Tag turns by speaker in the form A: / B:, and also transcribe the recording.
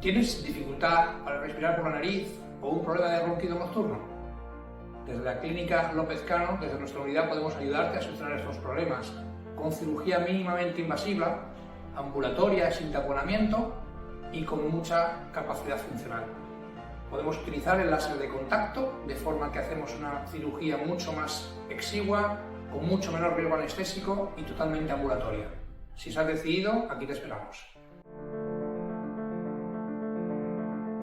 A: ¿Tienes dificultad para respirar por la nariz o un problema de ronquido nocturno? Desde la clínica López Cano, desde nuestra unidad, podemos ayudarte a solucionar estos problemas con cirugía mínimamente invasiva, ambulatoria, sin taponamiento y con mucha capacidad funcional. Podemos utilizar el láser de contacto de forma que hacemos una cirugía mucho más exigua, con mucho menor riesgo anestésico y totalmente ambulatoria. Si estás decidido, aquí te esperamos.